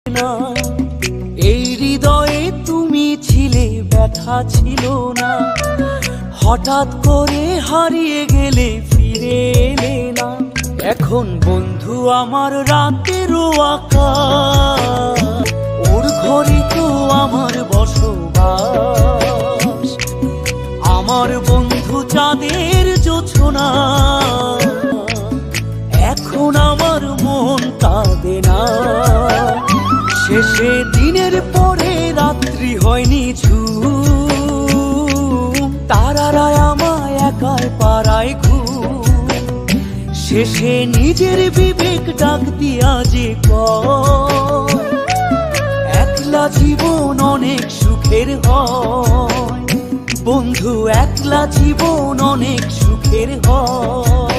না, এই হৃদয়ে তুমি ছিলে, ব্যথা ছিল না। হঠাৎ করে হারিয়ে গেলে, ফিরে এলে না। এখন বন্ধু আমার রাতেরও আকাশ, ওর ঘরে তো আমার বসবাস। আমার বন্ধু চাঁদের জোছনা, এখন আমার মন কাঁদে না। শেষে দিনের পরে রাত্রি হয়নি ঝুম, তারারা আমায় একাই পাড়ায় ঘুম। শেষে নিজের বিবেক ডাক দিয়া যে কয়, একলা জীবন অনেক সুখের হয় বন্ধু, একলা জীবন অনেক সুখের হয়।